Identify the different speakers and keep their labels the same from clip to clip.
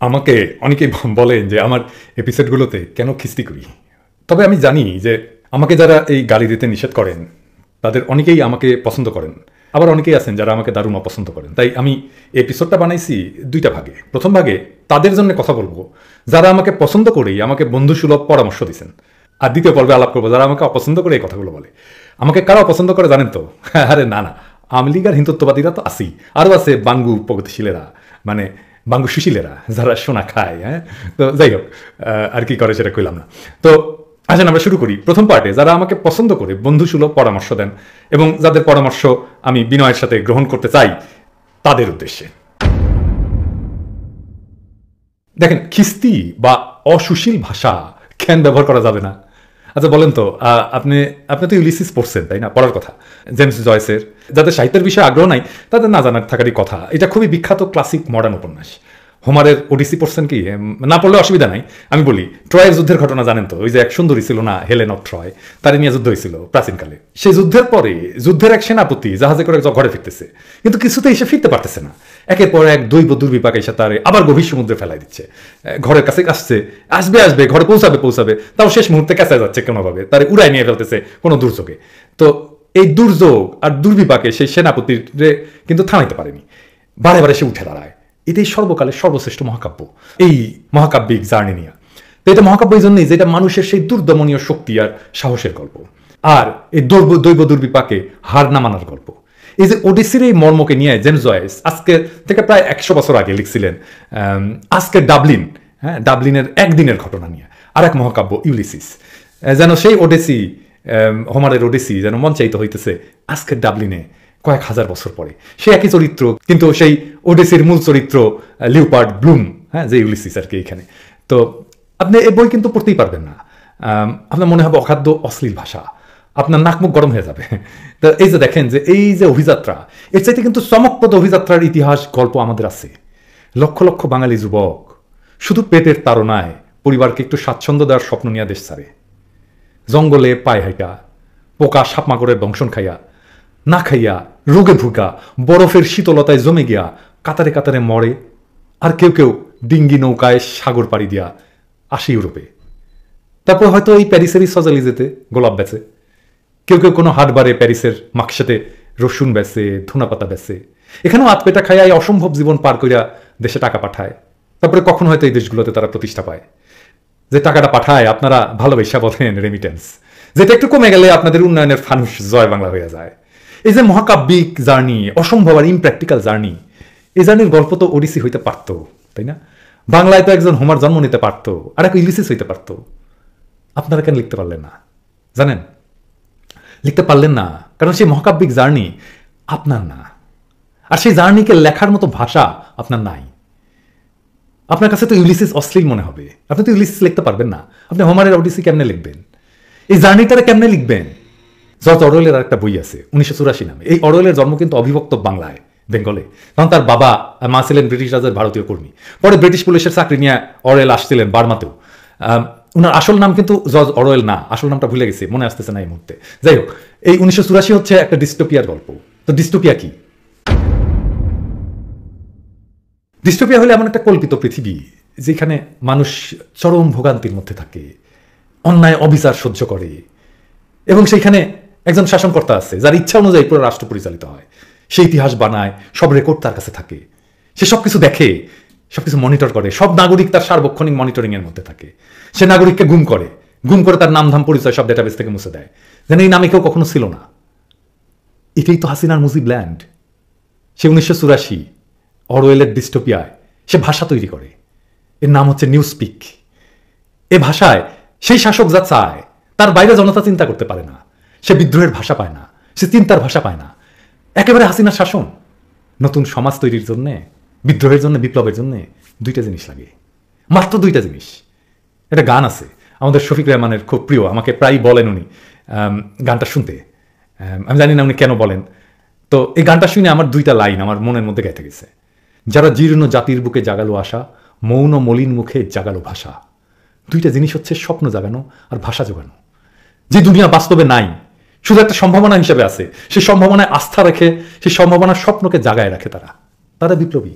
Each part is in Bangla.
Speaker 1: আমাকে অনেকেই বলেন যে আমার এপিসোডগুলোতে কেন খিস্তি করি। তবে আমি জানি যে আমাকে যারা এই গালি দিতে নিষেধ করেন তাদের অনেকেই আমাকে পছন্দ করেন, আবার অনেকেই আছেন যারা আমাকে দারুণ অপছন্দ করেন। তাই আমি এপিসোডটা বানাইছি দুইটা ভাগে। প্রথম ভাগে তাদের জন্য কথা বলবো যারা আমাকে পছন্দ করেই আমাকে বন্ধুসুলভ পরামর্শ দিচ্ছেন, আর দ্বিতীয় পর্বে আলাপ করবো যারা আমাকে অপছন্দ করে এই কথাগুলো বলে। আমাকে কারা অপছন্দ করে জানেন তো? আরে না, আওয়ামী লীগ আর হিন্দুত্ববাদীরা তো আসি, আরও আছে বাঙ্গু প্রগতিশীলেরা, মানে বাঙ্গু সুশীলেরা যারা সোনা খায়। হ্যাঁ, তো যাই হোক, আর কি করে সেটা কইলাম না। তো আসেন আমরা শুরু করি। প্রথম পার্টে যারা আমাকে পছন্দ করে বন্ধুসুলভ পরামর্শ দেন এবং যাদের পরামর্শ আমি বিনয়ের সাথে গ্রহণ করতে চাই তাদের উদ্দেশ্যে। দেখেন, খিস্তি বা অসুশীল ভাষা কেন ব্যবহার করা যাবে না? আচ্ছা বলেন তো, আপনি তো ইউলিসিস পড়ছেন তাই না? পড়ার কথা জেমস জয়েসের। যাদের সাহিত্যের বিষয়ে আগ্রহ নাই তাদের না জানার থাকারই কথা। এটা খুবই বিখ্যাত ক্লাসিক মডার্ন উপন্যাস। হোমারের ওডিসি পড়ছেন কি? না পড়লে অসুবিধা নাই, আমি বলি। ট্রয়ের যুদ্ধের ঘটনা জানেন তো? ওই যে এক সুন্দরী ছিল না, হেলেন অফ ট্রয়, তার নিয়ে যুদ্ধ হয়েছিল প্রাচীনকালে। সেই যুদ্ধের পরে যুদ্ধের এক সেনাপতি জাহাজে করে ঘরে ফিরতেছে, কিন্তু কিছুতে এসে ফিরতে পারতেছে না। একের পর এক দৈব দুর্বিপাক এসে তারে আবার গভীর সমুদ্রে ফেলাই দিচ্ছে। ঘরের কাছে আসছে, আসবে ঘরে পৌঁছাবে, তাও শেষ মুহূর্তে কাছে যাচ্ছে কোনোভাবে, তারে উড়াই নিয়ে ফেলতেছে কোনো দুর্যোগে। তো এই দুর্যোগ আর দুর্বিপাকে সেই সেনাপতির কিন্তু থামাইতে পারেনি, বারে বারে সে উঠে দাঁড়ায়। এটাই সর্বকালের সর্বশ্রেষ্ঠ মহাকাব্য, এই মহাকাব্যিক জার্নি নিয়ে। তো এটা মহাকাব্য এই জন্যই যেটা মানুষের সেই দুর্দমনীয় শক্তি আর সাহসের গল্প, আর এই দৈব দুর্বিপাকে হার না মানার গল্প। এই যে ওডিসির এই মর্মকে নিয়ে জেমস জয়েস আজকে থেকে প্রায় 100 বছর আগে লিখছিলেন আজকে ডাবলিন, হ্যাঁ, ডাবলিনের একদিনের ঘটনা নিয়ে আর এক মহাকাব্য ইউলিসিস। যেন সেই ওডিসি, হোমারের ওডিসি যেন মঞ্চায়িত হইতেছে আজকের ডাবলিনে কয়েক হাজার বছর পরে। সে একই চরিত্র, কিন্তু সেই ওডিসির মূল চরিত্র লিওপার্ড ব্লুম, হ্যাঁ, যে ইউলিসিস আর কি এখানে। তো আপনি এই বই কিন্তু পড়তেই পারবেন না, আপনার মনে হবে অখাদ্য অশ্লীল ভাষা, আপনার নাক মুখ গরম হয়ে যাবে। তো এই যে দেখেন যে এই যে অভিযাত্রা, এর চাইতে কিন্তু চমকপ্রদ অভিযাত্রার ইতিহাস গল্প আমাদের আছে। লক্ষ লক্ষ বাঙালি যুবক শুধু পেটের তাড়নায় পরিবারকে একটু স্বাচ্ছন্দ্য দেওয়ার স্বপ্ন নিয়ে দেশ ছাড়ে, জঙ্গলে পায়ে হাইটা, পোকা সাপমাকড়ের দংশন খাইয়া, না খাইয়া, রোগে ভুগা, বরফের শীতলতায় জমে গিয়া কাতারে কাতারে মরে। আর কেউ কেউ ডিঙ্গি নৌকায় সাগর পাড়ি দিয়া আসে ইউরোপে। তারপর হয়তো এই প্যারিসেরই সজালিজেতে গোলাপ বেচে, কেউ কেউ কোনো হাটবারে প্যারিসের মাকসাতে রসুন বেচে, ধুনা পাতা বেচে। এখানেও আতপেটা খাইয়া এই অসম্ভব জীবন পার করিয়া দেশে টাকা পাঠায়। তারপরে কখন হয়তো এই দেশগুলোতে তারা প্রতিষ্ঠা পায়। যে টাকাটা পাঠায় আপনারা ভালোবাসা বলেন রেমিটেন্স, যেটা একটু কমে গেলে আপনাদের উন্নয়নের ফানুস জয় বাংলা হয়ে যায়। এই যে মহাকাব্যিক জার্নি, অসম্ভব আর ইমপ্র্যাকটিক্যাল জার্নি, এই জার্নির গল্প তো ওডিসি হইতে পারত, তাই না? বাংলায় তো একজন হোমার জন্ম নিতে পারতো, আর এক ইউলিসিস হইতে পারতো। আপনারা কেন লিখতে পারলেন না জানেন? লিখতে পারলেন না কারণ সেই মহাকাব্যিক জার্নি আপনার না, আর সেই জার্নিকে লেখার মতো ভাষা আপনার নাই। আপনার কাছে তো ইউলিসিস অশ্লীল মনে হবে, আপনি তো ইউলিসিস লিখতে পারবেন না। আপনি হোমারের ওডিসি কেমনে লিখবেন? এই জার্নিটারে কেমনে লিখবেন? জর্জ অরওয়েলের একটা বই আছে 1984 নামে। এই অরওয়েলের জন্ম কিন্তু অবিভক্ত বাংলায়, বেঙ্গলে। তখন তার বাবা মা ছিলেন ব্রিটিশ রাজের ভারতীয় কর্মী। পরে ব্রিটিশ পুলিশের চাকরি নিয়ে অরওয়েল আসছিলেন বার্মাতেও। ওনার আসল নাম কিন্তু জর্জ অরওয়েল না, আসল নামটা ভুলে গেছি, মনে আসতেছে না এই মুহূর্তে। যাই হোক, এই 1984 হচ্ছে একটা ডিস্টোপিয়ার গল্প। তো ডিস্টোপিয়া কি? ডিস্টোপিয়া হলে এমন একটা কল্পিত পৃথিবী যেখানে মানুষ চরম ভোগান্তির মধ্যে থাকে, অন্যায় অবিচার সহ্য করে, এবং সেইখানে একজন শাসনকর্তা আছে যার ইচ্ছা অনুযায়ী পুরো রাষ্ট্র পরিচালিত হয়। সে ইতিহাস বানায়, সব রেকর্ড তার কাছে থাকে, সে সবকিছু দেখে, সবকিছু মনিটর করে, সব নাগরিক তার সার্বক্ষণিক মনিটরিং এর মধ্যে থাকে। সে নাগরিককে গুম করে তার নাম ধাম পরিচয় সব ডেটাবেস থেকে মুছে দেয়, যেন এই নামে কেউ কখনো ছিল না। এটাই তো হাসিনার মুজিব ল্যান্ড। সে 1984 অরওয়েলের ডিস্টোপিয়ায় সে ভাষা তৈরি করে, এর নাম হচ্ছে নিউ স্পিক। এ ভাষায় সেই শাসক যা চায় তার বাইরে জনতা চিন্তা করতে পারে না। সে বিদ্রোহের ভাষা পায় না, সে চিন্তার ভাষা পায় না। একেবারে হাসিনার শাসন। নতুন সমাজ তৈরির জন্য, বিদ্রোহের জন্য, বিপ্লবের জন্য দুইটা জিনিস লাগে, মাত্র দুইটা জিনিস। একটা গান আছে আমাদের শফিক রেহমানের, খুব প্রিয়, আমাকে প্রায় বলেন উনি গানটা শুনতে। আমি জানি না উনি কেন বলেন। তো এই গানটা শুনে আমার দুইটা লাইন আমার মনের মধ্যে গেঁথে গেছে। যারা জীর্ণ জাতির বুকে জাগালো আশা, মৌন মলিন মুখে জাগালো ভাষা। দুইটা জিনিস হচ্ছে স্বপ্ন জাগানো আর ভাষা জোগানো। যে দুনিয়া বাস্তবে নাই, শুধু একটা সম্ভাবনা হিসেবে আছে, সেই সম্ভাবনায় আস্থা রেখে সেই সম্ভাবনার স্বপ্নকে জাগায় রাখে তারা বিপ্লবী।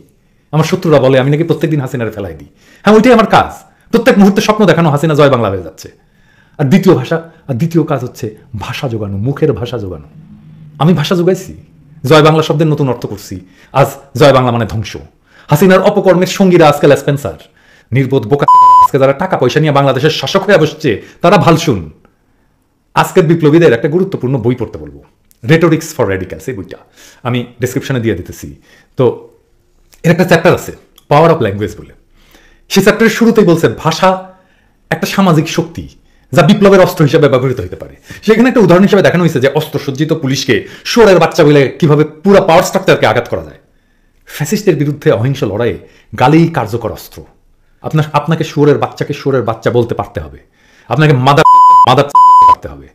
Speaker 1: আমার শত্রুরা বলে আমি নাকি প্রত্যেকদিন হাসিনারে ফেলাই দিই। হ্যাঁ, ওইটাই আমার কাজ। প্রত্যেক মুহূর্তে স্বপ্ন দেখানো হাসিনা জয় বাংলা হয়ে যাচ্ছে। আর দ্বিতীয় কাজ হচ্ছে ভাষা জোগানো, মুখের ভাষা জোগানো। আমি ভাষা জোগাইছি, জয় বাংলা শব্দের নতুন অর্থ করছি। আজ জয় বাংলা মানে ধ্বংস। হাসিনার অপকর্মের সঙ্গীরা আজকাল স্পেন্সার, নির্বোধ বোকা। আজকে যারা টাকা পয়সা নিয়ে বাংলাদেশের শাসক হয়ে বসছে তারা ভালসুন। আজকের বিপ্লবীদের একটা গুরুত্বপূর্ণ বই পড়তে বলবো, রেটোরিক্স ফর রেডিক্যালস, এই বইটা আমি ডেসক্রিপশনে দিয়ে দিতেছি। তো এর একটা চ্যাপ্টার আছে পাওয়ার অফ ল্যাঙ্গুয়েজ বলে। সেই চ্যাপ্টারের শুরুতেই বলছে ভাষা একটা সামাজিক শক্তি যা বিপ্লবের অস্ত্র হিসেবে ব্যবহৃত হতে পারে। সেখানে একটা উদাহরণ হিসেবে দেখানো হয়েছে যে অস্ত্রসজ্জিত পুলিশকে শুয়োরের বাচ্চা বলে কিভাবে পুরো পাওয়ার স্ট্রাকচারকে আঘাত করা যায়। ফ্যাসিস্টের বিরুদ্ধে অহিংস লড়াইয়ে গালি কার্যকর অস্ত্র। আপনাকে শুয়োরের বাচ্চাকে শুয়োরের বাচ্চা বলতে পারতে হবে, আপনাকে মাদার পারতে হবে।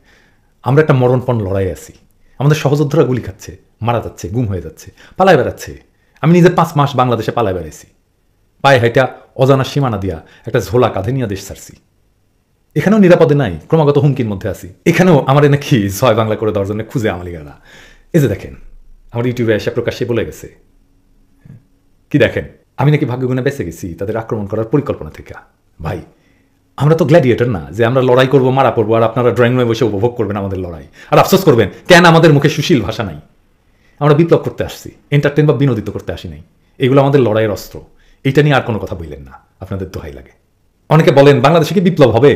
Speaker 1: আমরা একটা মরণপণ লড়াই আছি, আমাদের সহযোদ্ধারা গুলি খাচ্ছে, মারা যাচ্ছে, গুম হয়ে যাচ্ছে, পালায় বেড়াচ্ছে। আমি নিজে 5 মাস বাংলাদেশে পালায় বেড়াইছি, পায়ে হাইটা অজানা সীমানা দিয়া একটা ঝোলা কাঁধে নিয়ে দেশ ছাড়ছি। এখানেও নিরাপদে নাই, ক্রমাগত হুমকির মধ্যে আছি। এখানেও আমার নাকি জয় বাংলা করে দেওয়ার জন্য খুঁজে আমালিগারা। এই যে দেখেন, আমার ইউটিউবে এসে প্রকাশ্যে বলে গেছে কি দেখেন, আমি নাকি ভাগ্যগুণে বেঁচে গেছি তাদের আক্রমণ করার পরিকল্পনা থেকে। ভাই, আমরা তো গ্ল্যাডিয়েটর না যে আমরা লড়াই করবো, মারা পড়বো, আর আপনারা ড্রয়িং রুমে বসে উপভোগ করবেন আমাদের লড়াই, আর আফসোস করবেন কেন আমাদের মুখে সুশীল ভাষা নাই। আমরা বিপ্লব করতে আসছি, এন্টারটেন বা বিনোদিত করতে আসি নাই। এগুলো আমাদের লড়াইয়ের অস্ত্র। এইটা নিয়ে আর কোনো কথা বললেন না, আপনাদের দোহাই লাগে। অনেকে বলেন বাংলাদেশে কি বিপ্লব হবে?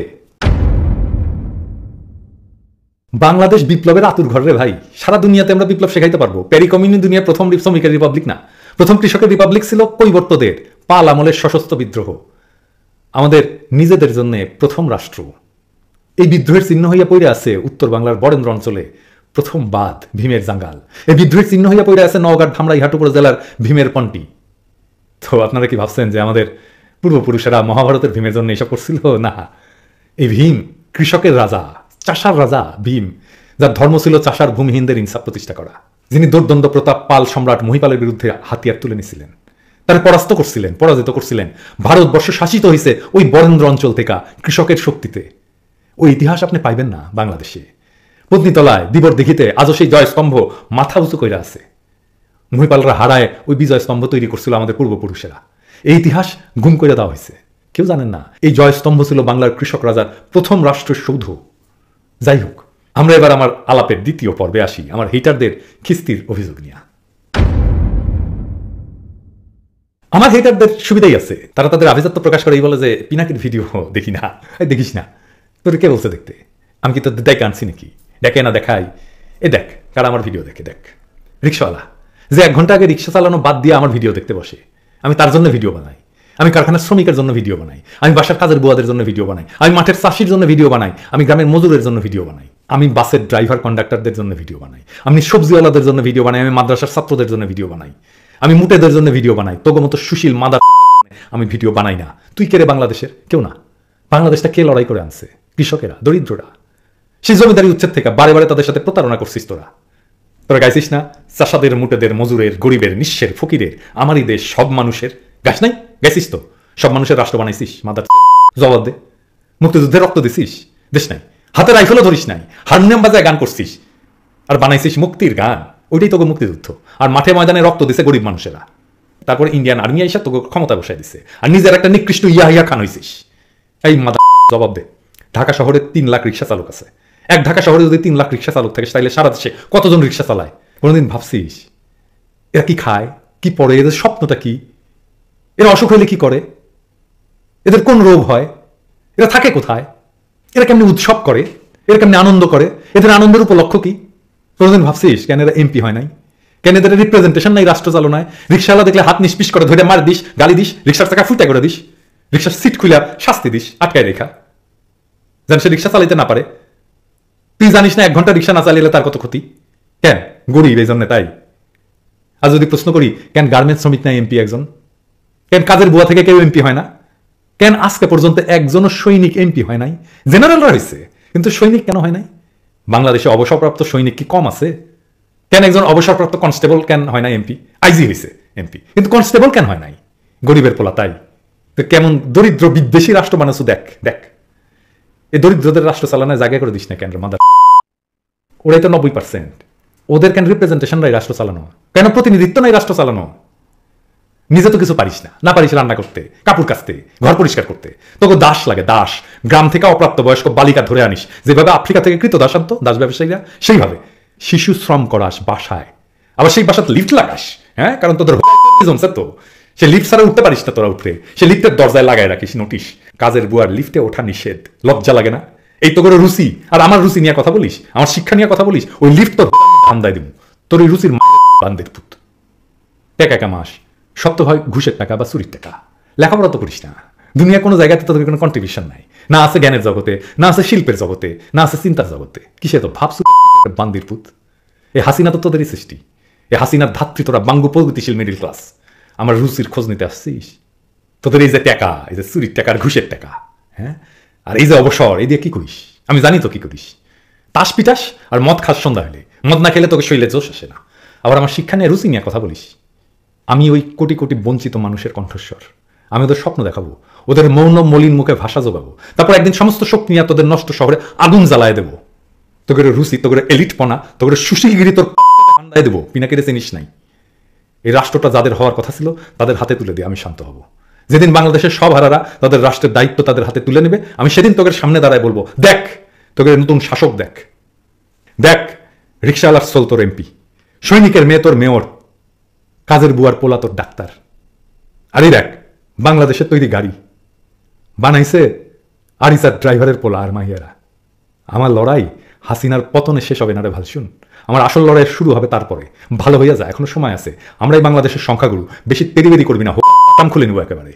Speaker 1: বাংলাদেশ বিপ্লবের আতুর ঘরে ভাই। সারা দুনিয়াতে আমরা বিপ্লব শেখাইতে পারবো। প্যারি কমিউনি দুনিয়ার প্রথম শ্রমিকের রিপাবলিক না, প্রথম কৃষকের রিপাবলিক ছিল কৈবর্তদের পাল আমলের সশস্ত্র বিদ্রোহ। আমাদের নিজেদের জন্য প্রথম রাষ্ট্র। এই বিদ্রোহের চিহ্ন হইয়া পড়ে আছে উত্তর বাংলার বরেন্দ্র অঞ্চলে প্রথম বাঁধ ভীমের জাঙ্গাল। এই বিদ্রোহের চিহ্ন হইয়া পড়ে আছে নওগাঁ, ধামরাই, হাটুপুর জেলার ভীমের পন্টি। তো আপনারা কি ভাবছেন যে আমাদের পূর্বপুরুষেরা মহাভারতের ভীমের জন্য এসব করছিল? না, এই ভীম কৃষকের রাজা, চাষার রাজা ভীম, যার ধর্ম ছিল চাষার ভূমিহীনদের ইনসাফ প্রতিষ্ঠা করা, যিনি দুর্দণ্ড প্রতাপ পাল সম্রাট মহিপালের বিরুদ্ধে হাতিয়ার তুলে নিয়েছিলেন, তারা পরাজিত করছিলেন। ভারতবর্ষ শাসিত হয়েছে ওই বরেন্দ্র অঞ্চল থেকে কৃষকের শক্তিতে। ওই ইতিহাস আপনি পাইবেন না বাংলাদেশে। পত্নীতলায় দিবর দেখিতে আজও সেই জয়স্তম্ভ মাথা উঁচু করে আছে। মহিপালরা হারায় ওই বিজয় স্তম্ভ তৈরি করছিল আমাদের পূর্বপুরুষেরা। এই ইতিহাস গুম করে দেওয়া হয়েছে, কেউ জানেন না। এই জয়স্তম্ভ ছিল বাংলার কৃষক রাজার প্রথম রাষ্ট্রের সৌধ। যাই হোক, আমরা এবার আমার আলাপের দ্বিতীয় পর্বে আসি, আমার হেটারদের খিস্তির অভিযোগ নিয়ে। আমার হেটারদের সুবিধাই আছে, তারা তাদের আভিজাত্য প্রকাশ করে এই বলে যে পিনাকির ভিডিও দেখি না। দেখিস না, তোর কে বলছে দেখতে? আমি কি তোর দেখ আনছি নাকি? দেখে না দেখাই, এ দেখ কারা আমার ভিডিও দেখে। দেখ, রিক্সাওয়ালা যে 1 ঘন্টা আগে রিক্সা চালানো বাদ দিয়ে আমার ভিডিও দেখতে বসে, আমি তার জন্য ভিডিও বানাই। আমি কারখানার শ্রমিকের জন্য ভিডিও বানাই, আমি বাসার কাজের বুয়াদের জন্য ভিডিও বানাই, আমি মাঠের চাষির জন্য ভিডিও বানাই, আমি গ্রামের মজুরের জন্য ভিডিও বানাই, আমি বাসের ড্রাইভার কন্ডাক্টরদের জন্য ভিডিও বানাই, আমি সবজিওয়ালাদের জন্য ভিডিও বানাই, আমি মাদ্রাসার ছাত্রদের জন্য ভিডিও বানাই, আমি মুটেদের জন্য ভিডিও বানাই। তোগো মতো সুশীল মাদার আমি ভিডিও বানাই না। তুই কে রে বাংলাদেশের? কেউ না। বাংলাদেশটা কে লড়াই করে আনছে? কৃষকেরা, দরিদ্ররা। সেই জমিদারি উচ্ছেদ থেকে বারে বারে তাদের সাথে প্রতারণা করছিস তোরা গাইছিস না? চাষাদের, মুটেদের, মজুরের, গরিবের, নিঃস্বের, ফকিরের, আমারই দেশ সব মানুষের। গাছ নাই? গেছিস তো, সব মানুষের রাষ্ট্র বানাইছিস। মাদার জবাব দে। মুক্তিযুদ্ধে রক্ত দিছিস? দেশ নাই। হাতে রাইফেলও ধরিস নাই, হারমোনিয়াম বাজায় গান করছিস আর বানাইছিস মুক্তির গান। ওইটাই তোকে মুক্তিযুদ্ধ। আর মাঠে ময়দানে রক্ত দিছে গরিব মানুষেরা। তারপর ইন্ডিয়ান আর্মি আইসা তোকে ক্ষমতা বসাই দিছে, আর নিজের একটা নিকৃষ্ট ইয়া খান হইছিস। এই মাদার জবাব দে। ঢাকা শহরে 3 লাখ রিক্সা চালক আছে। এক ঢাকা শহরে যদি 3 লাখ রিক্সা চালক থাকে, তাহলে সারা দেশে কতজন রিক্সা চালায়? কোনোদিন ভাবছিস এরা কি খায়, কি পড়ে, এদের স্বপ্নটা কি? এরা অসুখ হইলে কি করে? এদের কোন রোগ হয়? এরা থাকে কোথায়? এরা কেমনি উৎসব করে? এরা কেমনি আনন্দ করে? এদের আনন্দের উপলক্ষ কি? কোনোদিন ভাবছিস কেন এরা এমপি হয় নাই? কেন এদের রিপ্রেজেন্টেশন নাই রাষ্ট্র চালনায়? রিক্সাওয়ালা দেখলে হাত নিষ্পিস করে ধরে মার দিস, গালি দিস, রিক্সার টাকা ফুটা করে দিস, রিক্সার সিট খুলে শাস্তি দিস, আটকায় রেখা, যেন সে রিক্সা চালাইতে না পারে। তুই জানিস না 1 ঘন্টা রিক্সা না চালিয়ে তার কত ক্ষতি? কেন গরিব এই জন্য তাই? আর যদি প্রশ্ন করি কেন গার্মেন্টস শ্রমিক নাই এমপি একজন? কেন কাজের বুয়া থেকে কেউ এমপি হয় না? কেন আজকে পর্যন্ত একজনও সৈনিক এমপি হয় নাই? জেনারেলরা হয়েছে, কিন্তু সৈনিক কেন হয় নাই? বাংলাদেশে অবসরপ্রাপ্ত সৈনিক কি কম আছে? কেন একজন অবসরপ্রাপ্ত কনস্টেবল কেন হয় না এমপি? আইজি হয়েছে এমপি, কিন্তু কনস্টেবল কেন হয় নাই? গরিবের পোলা তাই। তো কেমন দরিদ্র বিদ্বেষী রাষ্ট্র বানাচ্ছ দেখ। দেখ, এই দরিদ্রদের রাষ্ট্র চালানোর জায়গা করে দিস না কেন মাদার। ওরাই তো 90%। ওদের কেন রিপ্রেজেন্টেশন নাই রাষ্ট্র চালানো? কেন প্রতিনিধিত্ব নাই রাষ্ট্র চালানো? নিজে তো কিছু পারিস না, না পারিস রান্না করতে, কাপড় কাচতে, ঘর পরিষ্কার করতে, তোকে দাস লাগে, দাস। গ্রাম থেকে অপ্রাপ্ত বয়স্ক বালিকা ধরে আনিস, যেভাবে আফ্রিকা থেকে কৃত দাস আনতো দাস ব্যবসায়ীরা, সেইভাবে শিশু শ্রম করাস বাসায়, আবার সেই বাসাতে লিফট লাগাস। হ্যাঁ, কারণ তোদের জমছে তো, সে লিফট ছাড়া উঠতে পারিস না তোরা, উঠে সে লিফটের দরজায় লাগায় রাখিস নোটিশ, কাজের বুয়ার লিফটে ওঠা নিষেধ। লজ্জা লাগে না? এই তো করে রুচি, আর আমার রুচি নিয়ে কথা বলিস, আমার শিক্ষা নিয়ে কথা বলিস, ওই লিফট তোর ধান্দায় দিব, তোর ওই রুচির বান্দের পুত। টাকা কামাস, সত্য হয় ঘুষের টাকা বা চুরির টাকা। লেখাপড়া তো করিস না, দুনিয়া কোনো জায়গাতে তোদের কোনো কন্ট্রিবিউশন নাই, না আছে জ্ঞানের জগতে, না আছে শিল্পের জগতে, না আছে চিন্তার জগতে। কিসে তো ভাবছু বান্দির পুত? এ হাসিনা তো তোদেরই সৃষ্টি, এ হাসিনার ধাত্রী তোরা, বাঙ্গু প্রগতিশীল মিডিল ক্লাস। আমার রুচির খোঁজ নিতে আসছিস? তোদের এই যে টাকা, এই যে চুরির টাকা আর ঘুষের টাকা, হ্যাঁ, আর এই যে অবসর, এই দিয়ে কি করিস? আমি জানি তো কি করিস। তাস পিটাস আর মদ খাস সন্ধ্যা হলে, মদ না খেলে তোকে শরীরে জোশ আসে না। আবার আমার শিক্ষা নিয়ে রুচি নিয়ে কথা বলিস। আমি ওই কোটি কোটি বঞ্চিত মানুষের কণ্ঠস্বর, আমি ওদের স্বপ্ন দেখাবো, ওদের মৌন মলিন মুখে ভাষা জোগাবো, তারপর একদিন সমস্ত শক্তি নিয়ে তোদের নষ্ট শহরে আগুন জ্বালায় দেবো। তোকে রুচি, তোকে এলিটপনা, তোকে সুশীলগিরি তোর ঠান্ডায় দেবো। পিনাকিরে চিনিস নাই? এই রাষ্ট্রটা যাদের হওয়ার কথা ছিল তাদের হাতে তুলে দিয়ে আমি শান্ত হব। যেদিন বাংলাদেশের সব হারারা তাদের রাষ্ট্রের দায়িত্ব তাদের হাতে তুলে নেবে, আমি সেদিন তোকে সামনে দাঁড়ায় বলবো, দেখ তোকে নতুন শাসক, দেখ দেখ রিক্সাওয়ালার সোল তোর এমপি, সৈনিকের মেয়ে তোর মেয়র, কাজের বুয়ার পোলা তোর ডাক্তার। আরে দেখ বাংলাদেশের তৈরি গাড়ি বানাইছে আরিসার ড্রাইভারের পোলা আর মাহিয়ারা। আমার লড়াই হাসিনার পতনে শেষ হবে না রে ভালসুন, আমার আসল লড়াই শুরু হবে তারপরে। ভালো হইয়া যায়, এখনো সময় আছে। আমরাই বাংলাদেশের সংখ্যাগুরু, বেশি তেরিবেরি করবি না, হোক খুলে নিব একেবারে।